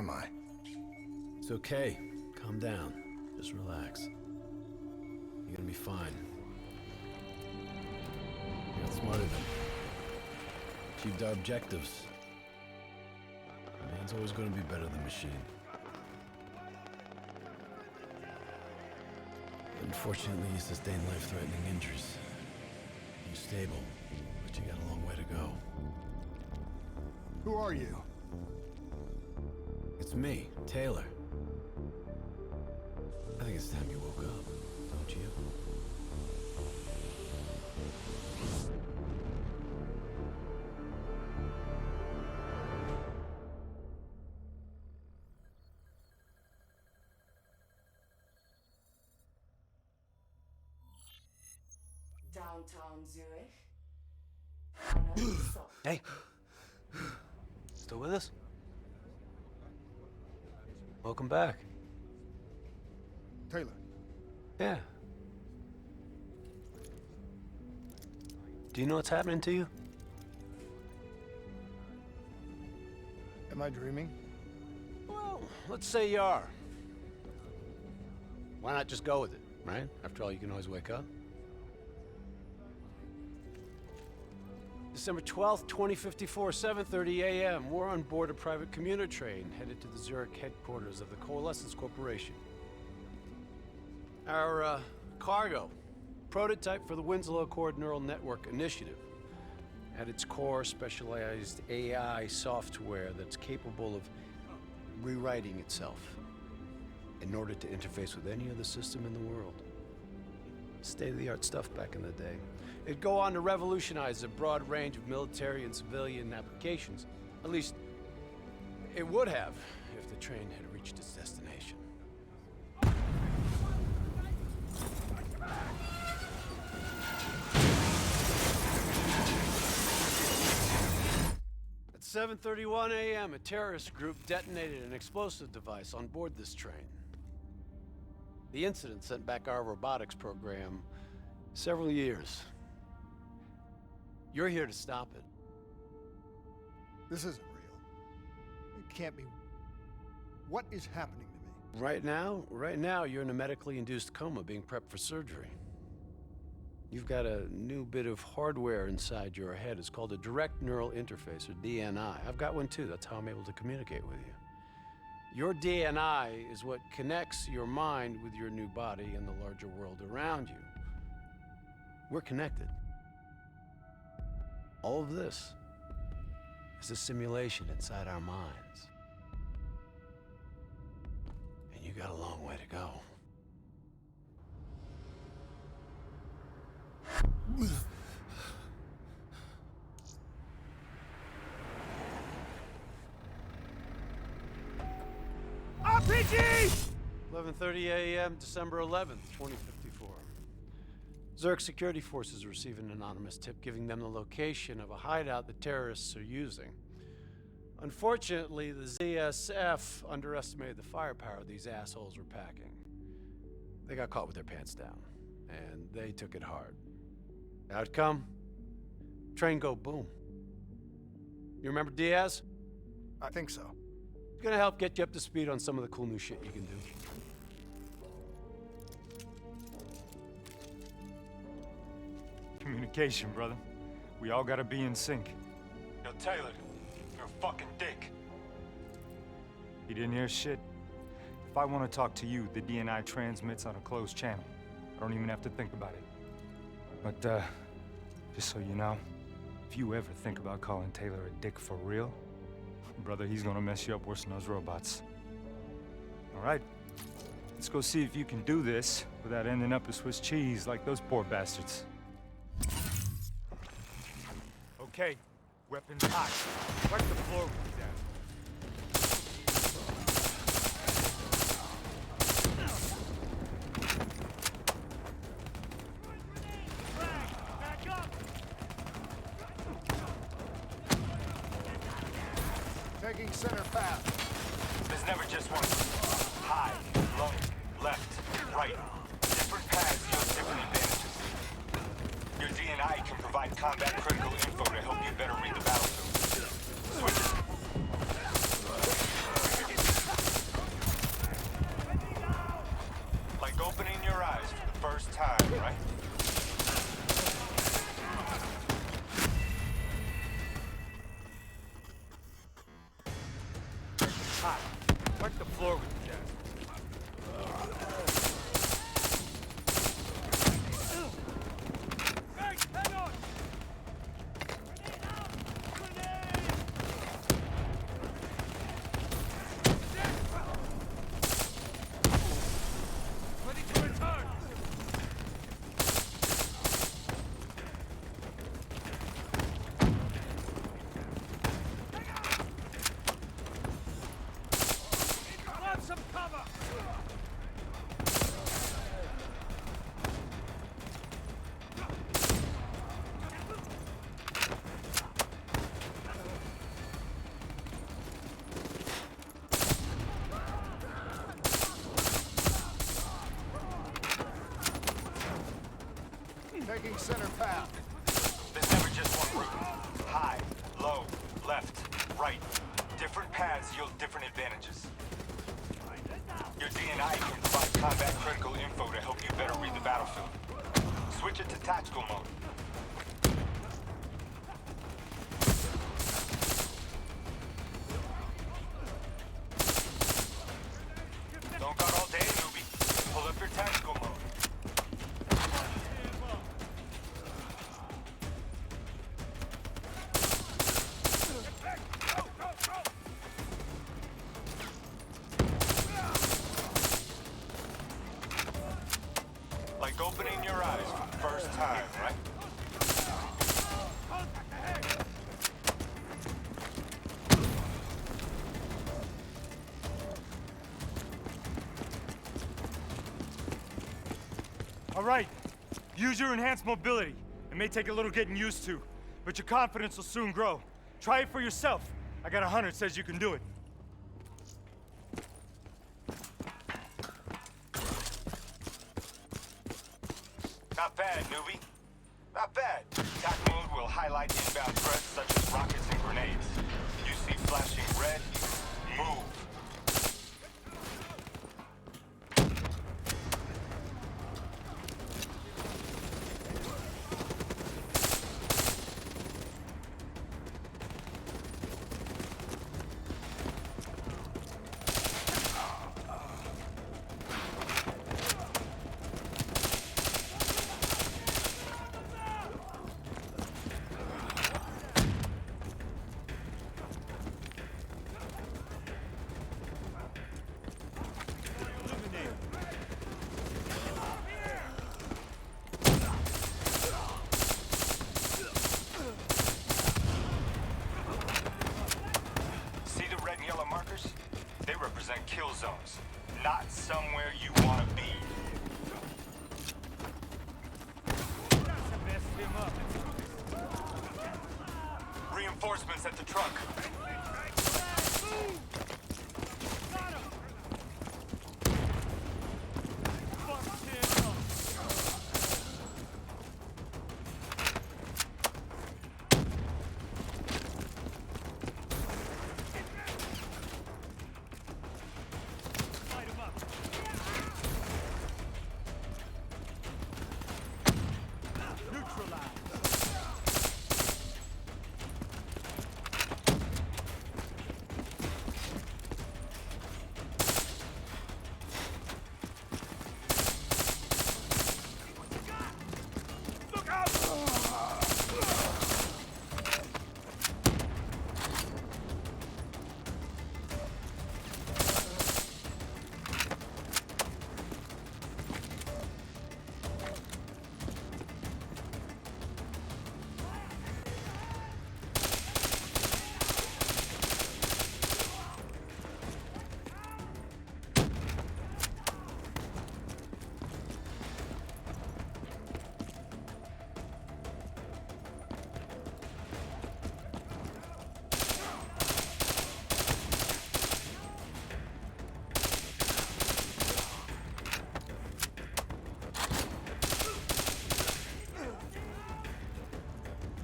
am I? It's okay. Calm down. Just relax. You're gonna be fine. You got smarter than achieved our objectives. Man's always gonna be better than machine. Unfortunately, you sustained life-threatening injuries. You're stable, but you got a long way to go. Who are you? It's me, Taylor. I think it's time you woke up, don't you? Downtown Zurich. Hey! Still with us? Welcome back. Taylor. Yeah. Do you know what's happening to you? Am I dreaming? Well, let's say you are. Why not just go with it, right? After all, you can always wake up. December 12th, 2054, 7:30 a.m. We're on board a private commuter train headed to the Zurich headquarters of the Coalescence Corporation. Our cargo, prototype for the Winslow Accord Neural Network Initiative. At its core, specialized AI software that's capable of rewriting itself in order to interface with any other system in the world. State-of-the-art stuff back in the day. It'd go on to revolutionize a broad range of military and civilian applications. At least, it would have if the train had reached its destination. At 7:31 a.m., a terrorist group detonated an explosive device on board this train. The incident sent back our robotics program several years. You're here to stop it. This isn't real. It can't be. What is happening to me? Right now, you're in a medically induced coma being prepped for surgery. You've got a new bit of hardware inside your head. It's called a direct neural interface, or DNI. I've got one too. That's how I'm able to communicate with you. Your DNI is what connects your mind with your new body and the larger world around you. We're connected. All of this is a simulation inside our minds. And you got a long way to go. RPG! 11:30 a.m., December 11th, 2054. Zurich security forces receive an anonymous tip giving them the location of a hideout the terrorists are using. Unfortunately, the ZSF underestimated the firepower these assholes were packing. They got caught with their pants down, and they took it hard. Outcome? Train go boom. You remember Diaz? I think so. It's gonna help get you up to speed on some of the cool new shit you can do. Communication, brother. We all gotta be in sync. Yo, Taylor, you're a fucking dick. You didn't hear shit. If I want to talk to you, the DNI transmits on a closed channel. I don't even have to think about it. But, just so you know, if you ever think about calling Taylor a dick for real, brother, he's gonna mess you up worse than those robots. All right, let's go see if you can do this without ending up a Swiss cheese like those poor bastards. Okay, weapons hot. Wipe the floor with you down. Taking center path. There's never just one. High, low, left, right. Different paths yield different advantages. Your DNI can provide combat critical info to help you better read the battlefield. Switch it. Check the floor with the gas. Taking center path. There's never just one route. High, low, left, right. Different paths yield different advantages. Your DNI can provide combat critical info to help you better read the battlefield. Switch it to tactical mode. Don't got all day, newbie. Pull up your tactical mode. Like opening your eyes for the first time, right? All right. Use your enhanced mobility. It may take a little getting used to, but your confidence will soon grow. Try it for yourself. I got a hunter that says you can do it. Not bad, newbie. Not bad. Attack mode will highlight inbound threats such as rockets and grenades. You see flashing red, move. They represent kill zones, not somewhere you want to be. Reinforcements at the truck.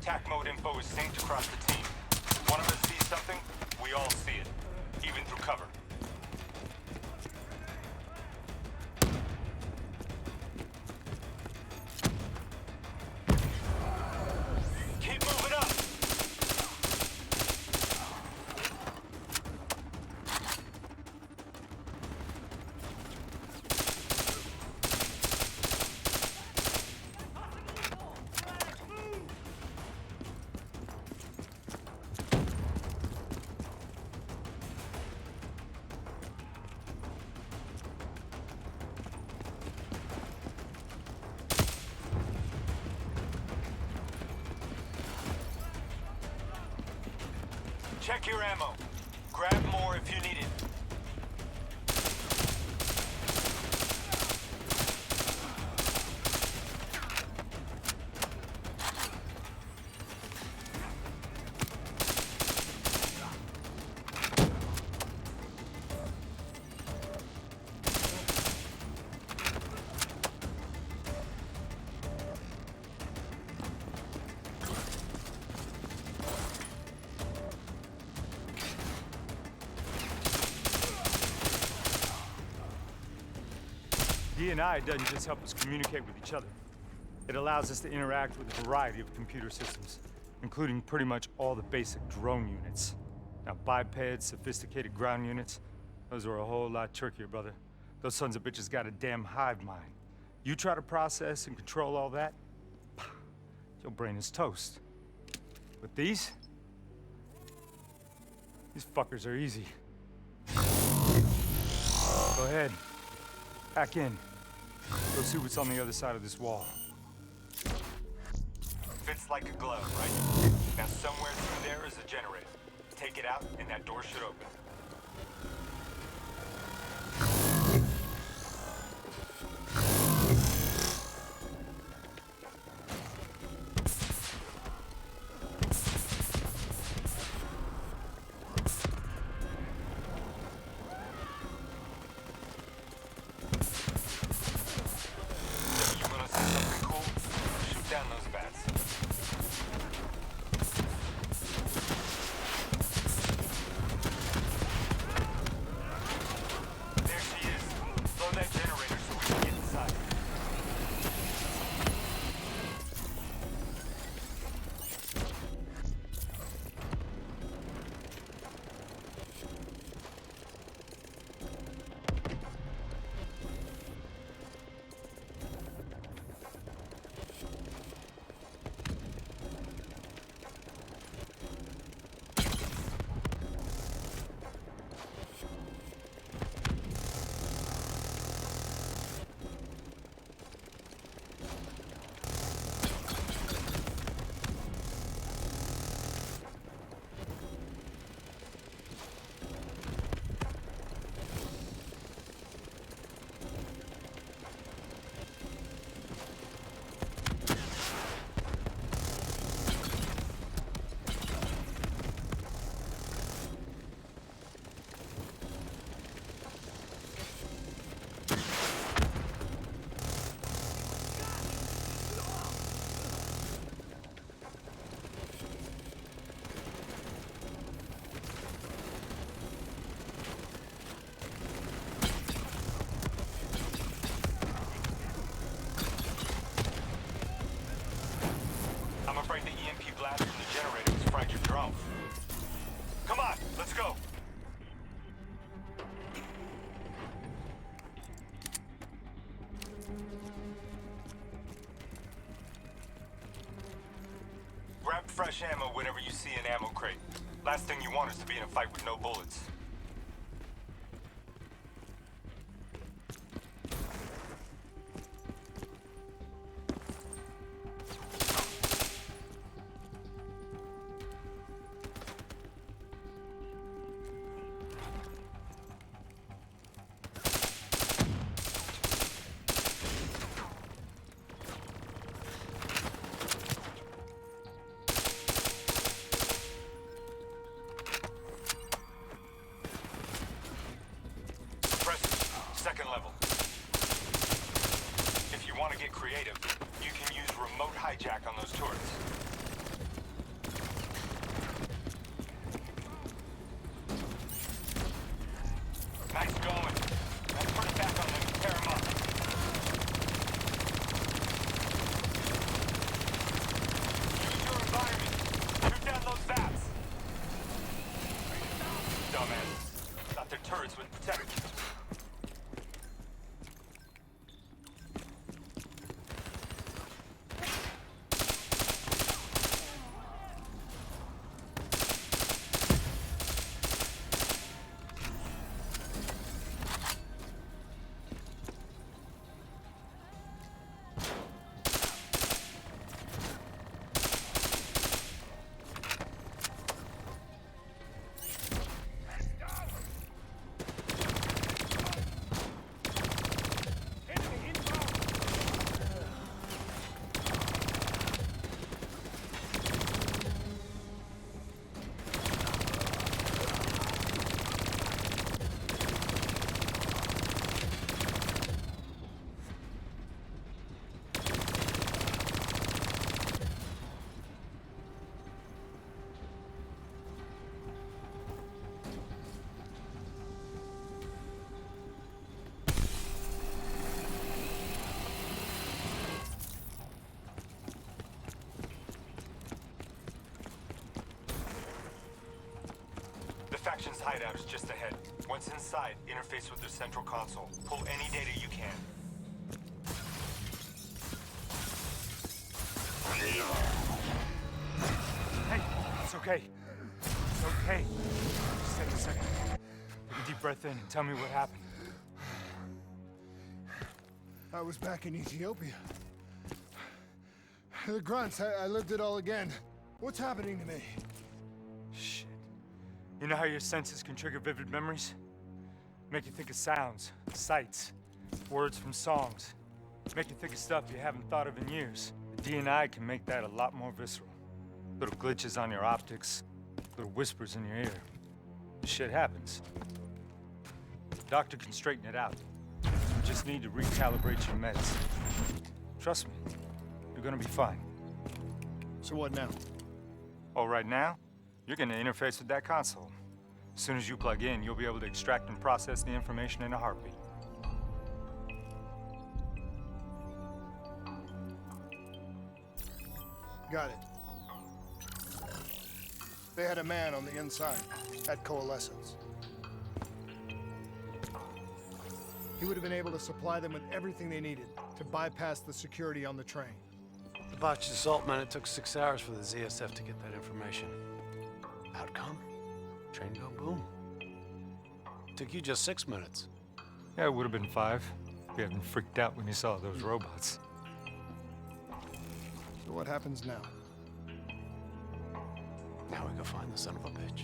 Attack mode info is synced across the team. One of us sees something, we all see it, even through cover. Keep moving up! Check your ammo. Grab more if you need it. D&I doesn't just help us communicate with each other. It allows us to interact with a variety of computer systems, including pretty much all the basic drone units. Now, bipeds, sophisticated ground units, those are a whole lot trickier, brother. Those sons of bitches got a damn hive mind. You try to process and control all that, your brain is toast. But these fuckers are easy. Go ahead. Hack in. Go see what's on the other side of this wall. Fits like a glove, right? Now somewhere through there is a generator. Take it out and that door should open. Come on, let's go. Grab fresh ammo whenever you see an ammo crate. Last thing you want is to be in a fight with no bullets. Second level. If you want to get creative, you can use remote hijack on those turrets. Nice going. Now turn it back on them and tear them up. Use your environment. Shoot down those vats. Dumbass. Thought their turrets would protect. hideout is just ahead. Once inside, interface with their central console. Pull any data you can. Hey, it's okay. It's okay. Just take a second. Take a deep breath in and tell me what happened. I was back in Ethiopia. The grunts, I lived it all again. What's happening to me? Shit. You know how your senses can trigger vivid memories? Make you think of sounds, sights, words from songs. Make you think of stuff you haven't thought of in years. The DNI can make that a lot more visceral. Little glitches on your optics, little whispers in your ear. This shit happens. The doctor can straighten it out. You just need to recalibrate your meds. Trust me, you're gonna be fine. So what now? Oh, right now, you're gonna interface with that console. As soon as you plug in, you'll be able to extract and process the information in a heartbeat. Got it. They had a man on the inside at Coalescence. He would have been able to supply them with everything they needed to bypass the security on the train. The botched assault meant it took 6 hours for the ZSF to get that information. Outcome? Train go boom. Took you just 6 minutes. Yeah, it would have been 5 if you hadn't freaked out when you saw those robots. So what happens now? Now we go find the son of a bitch.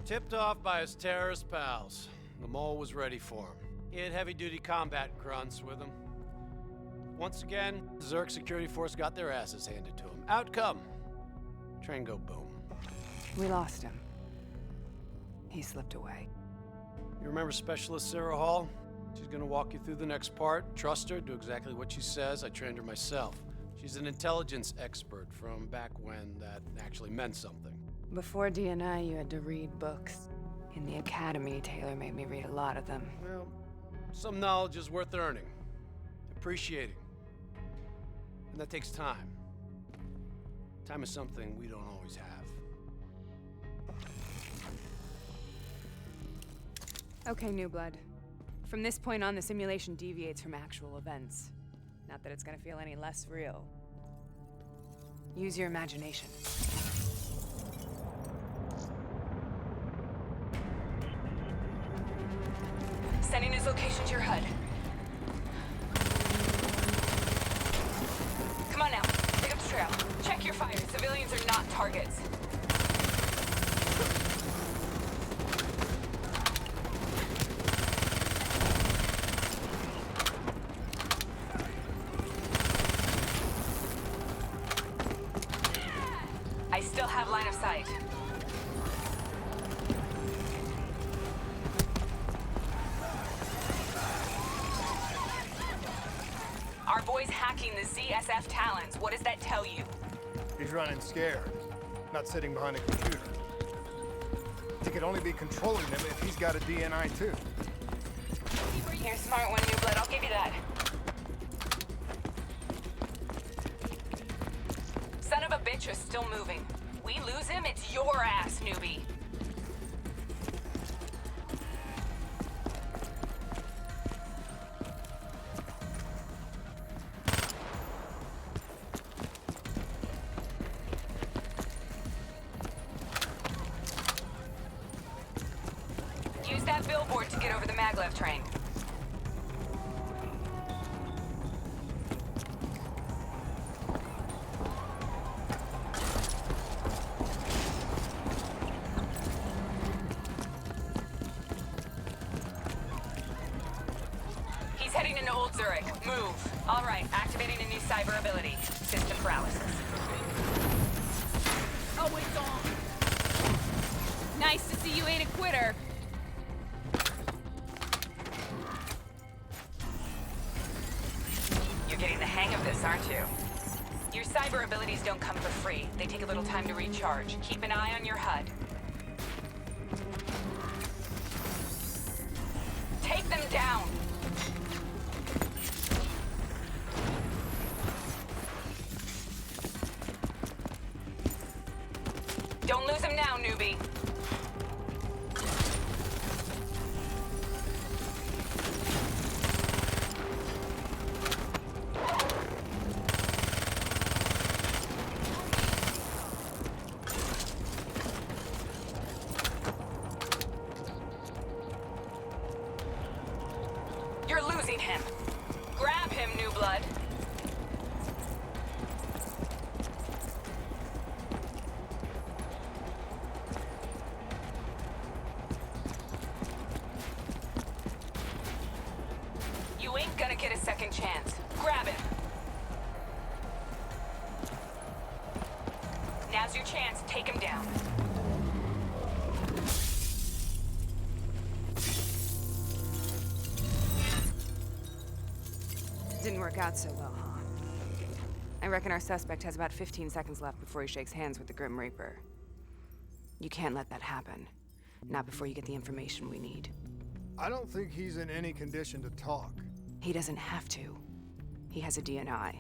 Tipped off by his terrorist pals, the mole was ready for him. He had heavy-duty combat grunts with him. Once again, the Zerg security force got their asses handed to him. Outcome: train go boom. We lost him. He slipped away. You remember Specialist Sarah Hall? She's gonna walk you through the next part. Trust her, do exactly what she says. I trained her myself. She's an intelligence expert from back when that actually meant something. Before DNI, you had to read books. In the academy, Taylor made me read a lot of them. Well, some knowledge is worth earning, appreciating. And that takes time. Time is something we don't always have. Okay, New Blood. From this point on, the simulation deviates from actual events. Not that it's gonna feel any less real. Use your imagination. Sending his location to your HUD. Come on now, pick up the trail. Check your fire. Civilians are not targets. I still have line of sight. Our boy's hacking the ZSF Talons. What does that tell you? He's running scared, not sitting behind a computer. He could only be controlling them if he's got a DNI too. You're a smart one, New Blood. I'll give you that. Son of a bitch is still moving. We lose him, it's your ass, newbie. Use that billboard to get over the maglev train. He's heading into Old Zurich. Move. All right, activating a new cyber ability. System paralysis. Oh, it's on! Nice to see you ain't a quitter. getting the hang of this, aren't you? Your cyber abilities don't come for free. They take a little time to recharge. Keep an eye on your HUD. Take them down! Don't lose him now, newbie. You're losing him. Grab him, new blood. You ain't gonna get a second chance. Grab him. Now's your chance. Take him down. Didn't work out so well, huh? I reckon our suspect has about 15 seconds left before he shakes hands with the Grim Reaper. You can't let that happen. Not before you get the information we need. I don't think he's in any condition to talk. He doesn't have to. He has a DNI.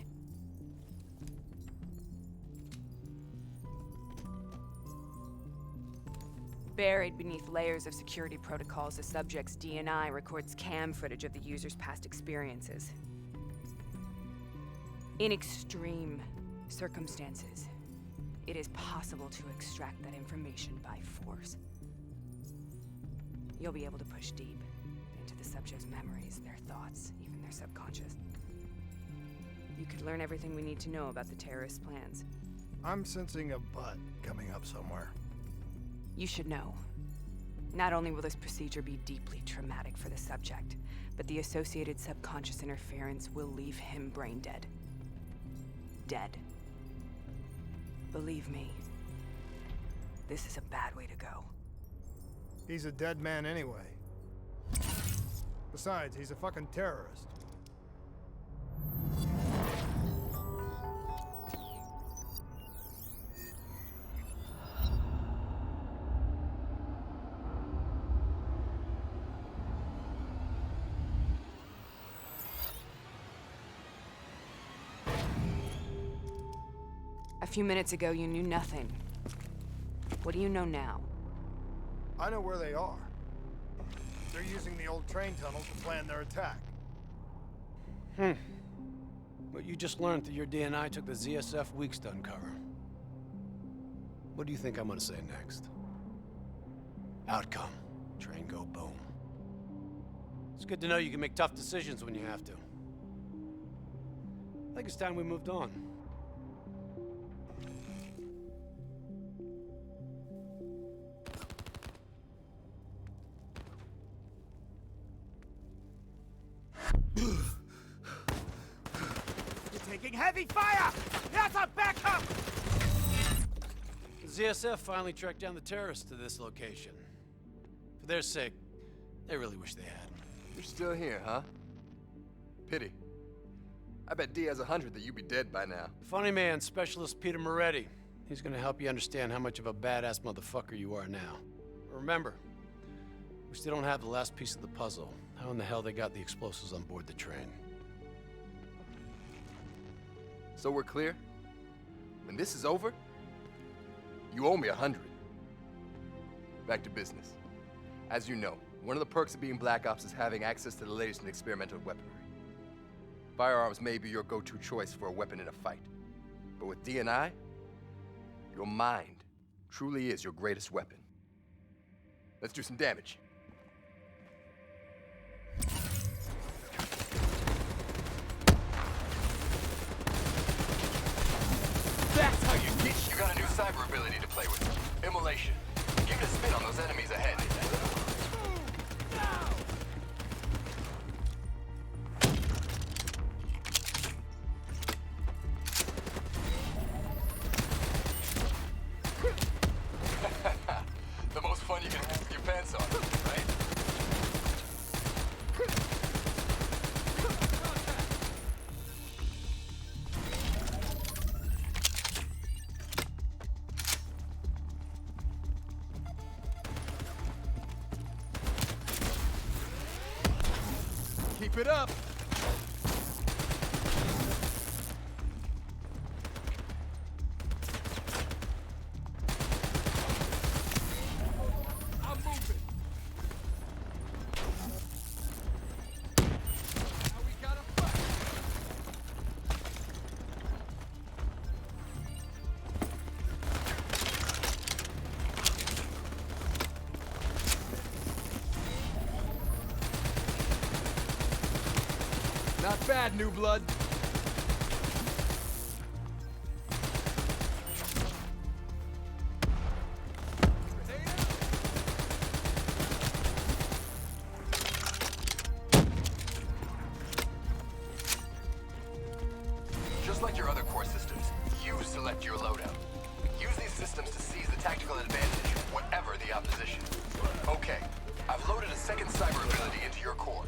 Buried beneath layers of security protocols, the subject's DNI records cam footage of the user's past experiences. In extreme circumstances, it is possible to extract that information by force. You'll be able to push deep into the subject's memories, their thoughts, even their subconscious. You could learn everything we need to know about the terrorist plans. I'm sensing a butt coming up somewhere. You should know. Not only will this procedure be deeply traumatic for the subject, but the associated subconscious interference will leave him brain dead. Dead. Believe me, this is a bad way to go. He's a dead man anyway. Besides, he's a fucking terrorist. A few minutes ago, you knew nothing. What do you know now? I know where they are. They're using the old train tunnel to plan their attack. What you just learned that your DNI took the ZSF weeks to uncover. What do you think I'm gonna say next? Outcome. Train go boom. It's good to know you can make tough decisions when you have to. I think it's time we moved on. Taking heavy fire! That's a backup! The ZSF finally tracked down the terrorists to this location. For their sake, they really wish they had. You're still here, huh? Pity. I bet D has 100 that you'd be dead by now. Funny man, Specialist Peter Moretti. He's gonna help you understand how much of a badass motherfucker you are now. But remember, we still don't have the last piece of the puzzle. How in the hell they got the explosives on board the train? So we're clear? When this is over, you owe me 100. Back to business. As you know, one of the perks of being Black Ops is having access to the latest in experimental weaponry. Firearms may be your go-to choice for a weapon in a fight. But with DNI, your mind truly is your greatest weapon. Let's do some damage. That's how you get. You got a new cyber ability to play with. Immolation. Give it a spin on those enemies ahead. The most fun you can have with your pants on, right? Keep it up. I'm moving. Now we gotta fight. Not bad, new blood. Just like your other core systems, you select your loadout. Use these systems to seize the tactical advantage, whatever the opposition. Okay, I've loaded a second cyber ability into your core.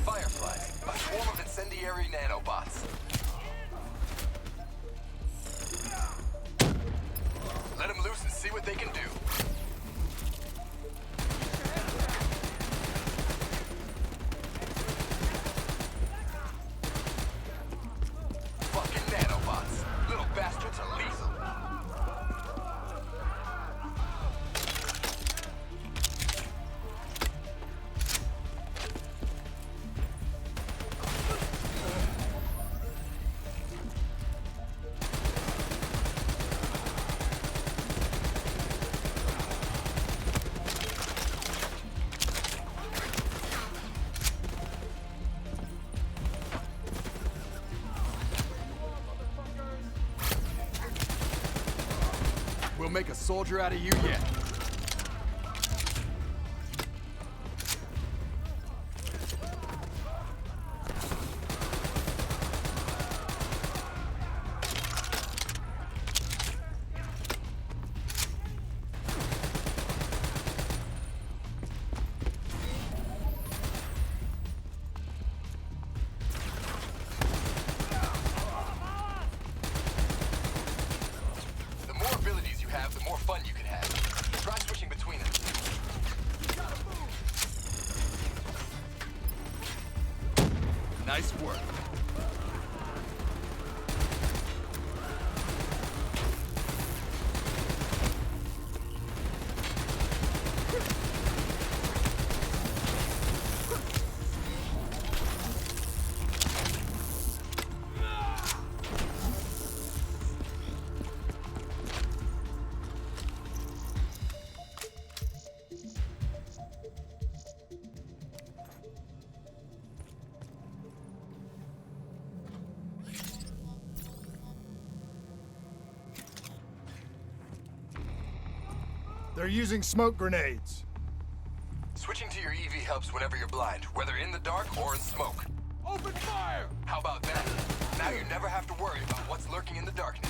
Fireflies, a swarm of incendiary nanobots. Let them loose and see what they can do. Fucking nanobots. Little bastards are lethal. We'll make a soldier out of you yet. The more fun you can have. Try switching between them. Nice work. They're using smoke grenades. Switching to your EV helps whenever you're blind, whether in the dark or in smoke. Open fire! How about that? Now you never have to worry about what's lurking in the darkness.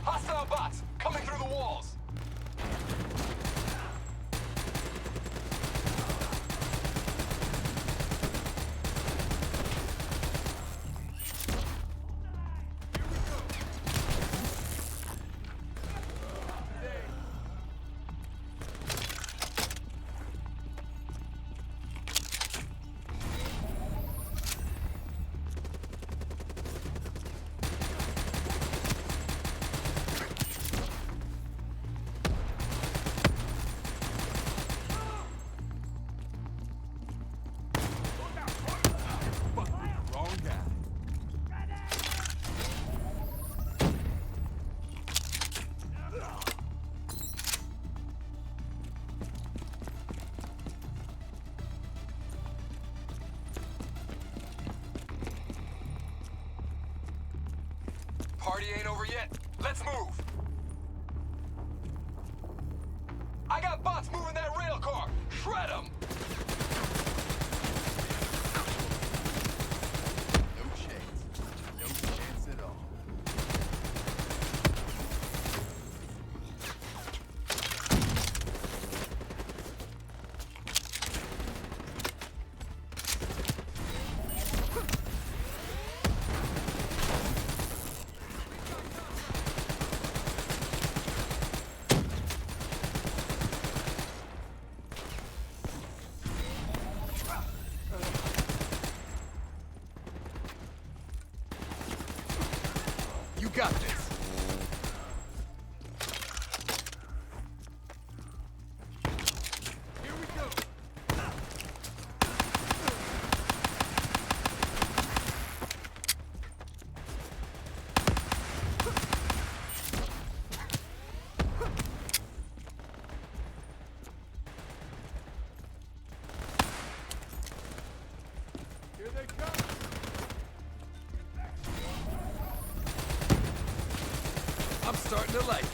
Hostile bots coming through the walls. Party ain't over yet. Let's move. I got bots moving that rail car. Shred them. No chance. got this. Here we go. Here they come. I'm starting to like you.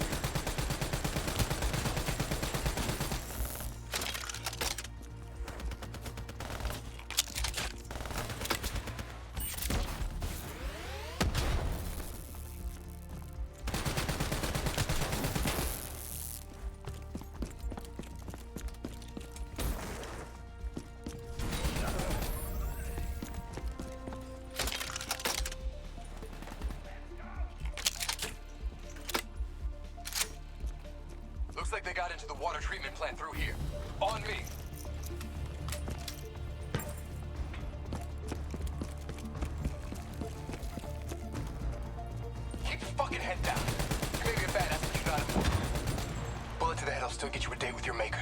Looks like they got into the water treatment plant through here. On me. Keep your fucking head down. You may be a badass, but you're not important. Bullet to the head will still get you a date with your maker.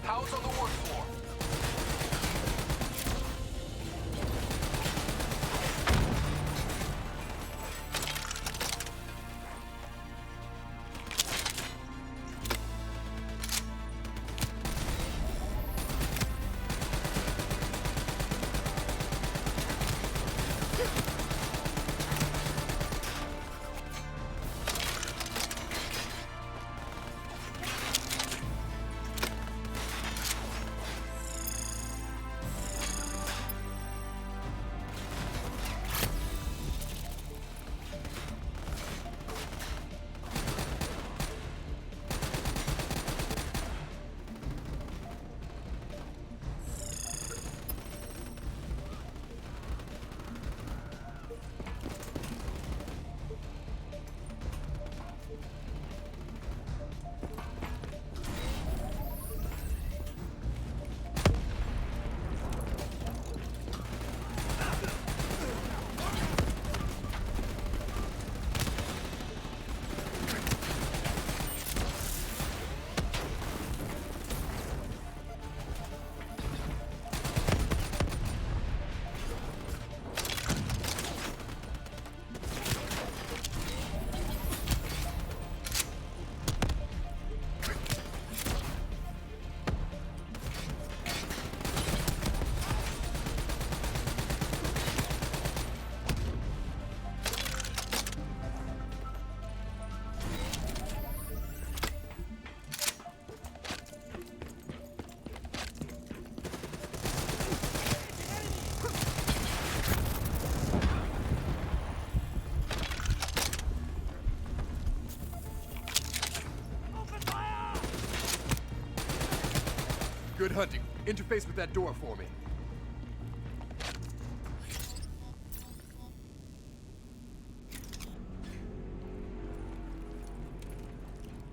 How's on the work floor? Good hunting. Interface with that door for me.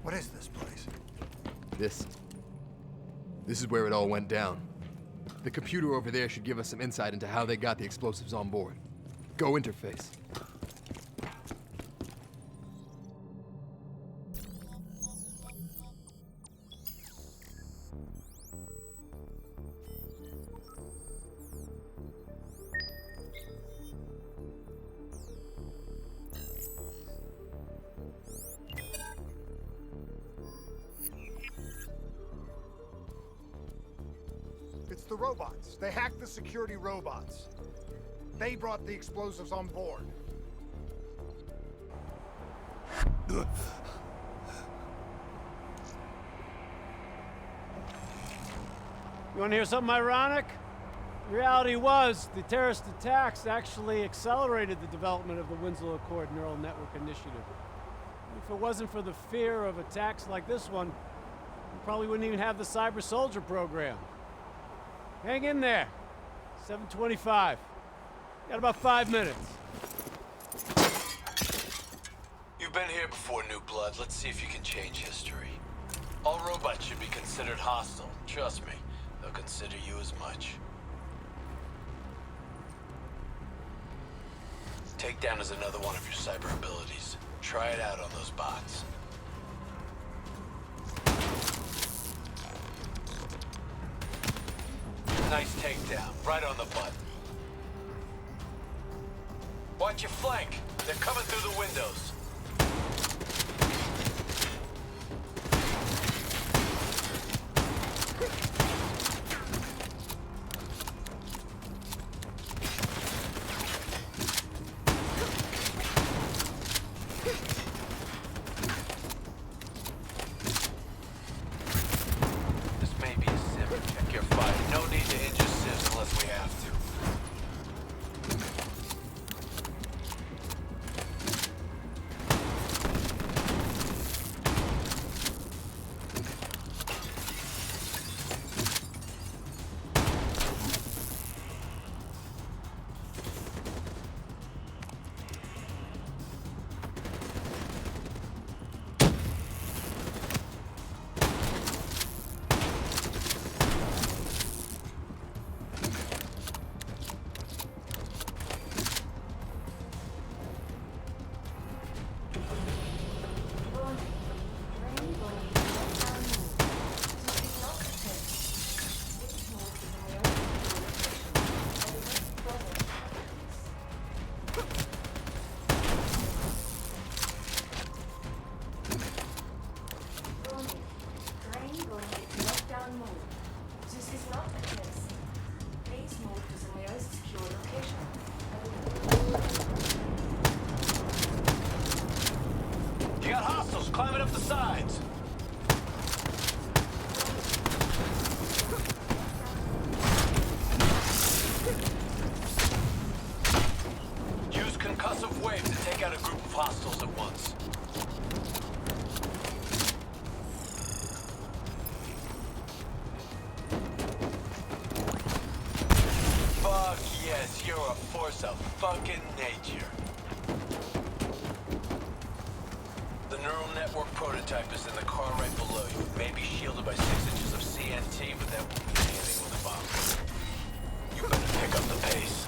What is this place? This is where it all went down. The computer over there should give us some insight into how they got the explosives on board. Go interface. It's the robots. They hacked the security robots. They brought the explosives on board. You want to hear something ironic? The reality was, the terrorist attacks actually accelerated the development of the Winslow Accord Neural Network Initiative. If it wasn't for the fear of attacks like this one, we probably wouldn't even have the Cyber Soldier program. Hang in there. 7:25. Got about 5 minutes. You You've been here before, New Blood. Let's see if you can change history. All robots should be considered hostile. Trust me, they'll consider you as much. Takedown is another one of your cyber abilities. Try it out on those bots. Nice takedown, right on the button. Watch your flank. They're coming through the windows. This may be a sim. Check your fire. No need to injure civs unless we have to. You got hostiles climbing up the sides. Use concussive wave to take out a group of hostiles at once. Fuck yes, you're a force of fucking nature. The neural network prototype is in the car right below you. It may be shielded by 6 inches of CNT, but that won't do anything with a bomb. You better pick up the pace.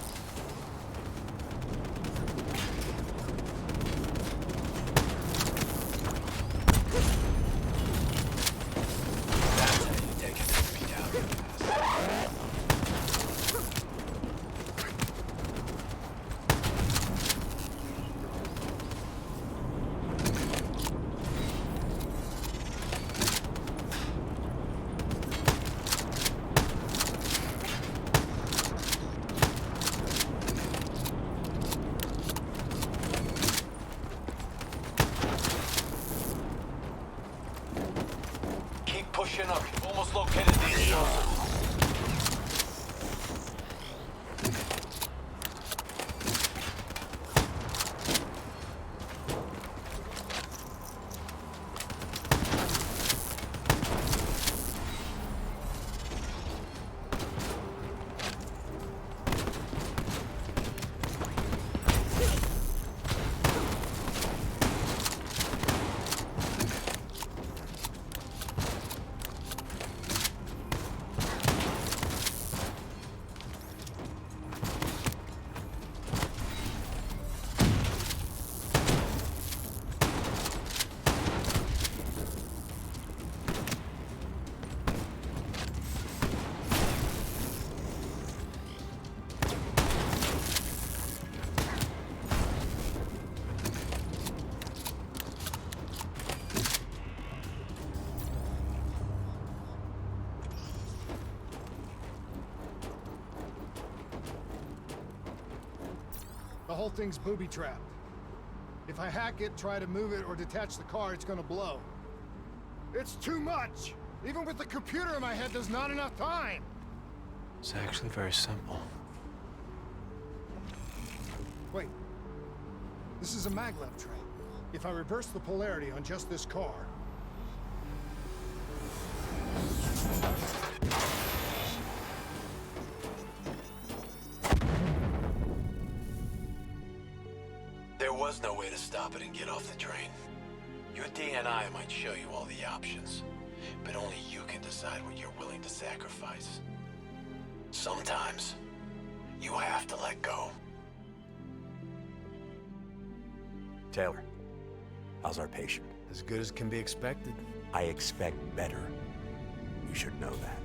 That's how you take an enemy down. Keep pushing up. You've almost located the explosive. The whole thing's booby-trapped. If I hack it, try to move it, or detach the car, it's gonna blow. It's too much! Even with the computer in my head, there's not enough time! It's actually very simple. Wait. This is a maglev tray. If I reverse the polarity on just this car... There was was no way to stop it and get off the train. Your DNI might show you all the options, but only you can decide what you're willing to sacrifice. Sometimes, you have to let go. Taylor, how's our patient? As good as can be expected. I expect better. You should know that.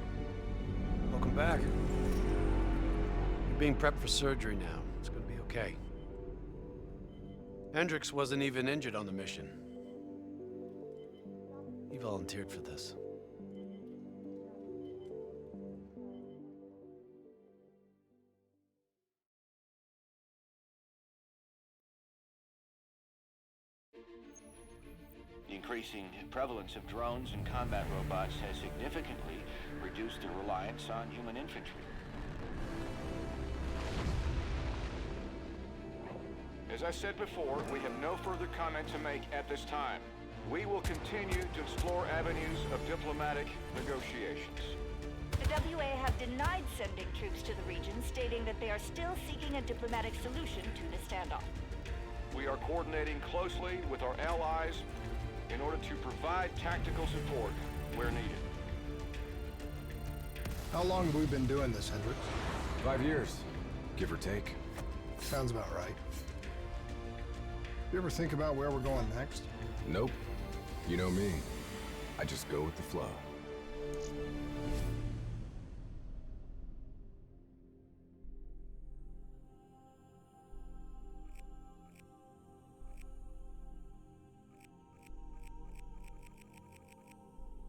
Welcome back. You're being prepped for surgery now. It's gonna be okay. Hendricks wasn't even injured on the mission. He volunteered for this. The increasing prevalence of drones and combat robots has significantly reduced the reliance on human infantry. As I said before, we have no further comment to make at this time. We will continue to explore avenues of diplomatic negotiations. The WA have denied sending troops to the region, stating that they are still seeking a diplomatic solution to the standoff. We are coordinating closely with our allies in order to provide tactical support where needed. How long have we been doing this, Hendricks? 5 years, give or take. Sounds about right. You ever think about where we're going next? Nope. You know me. I just go with the flow.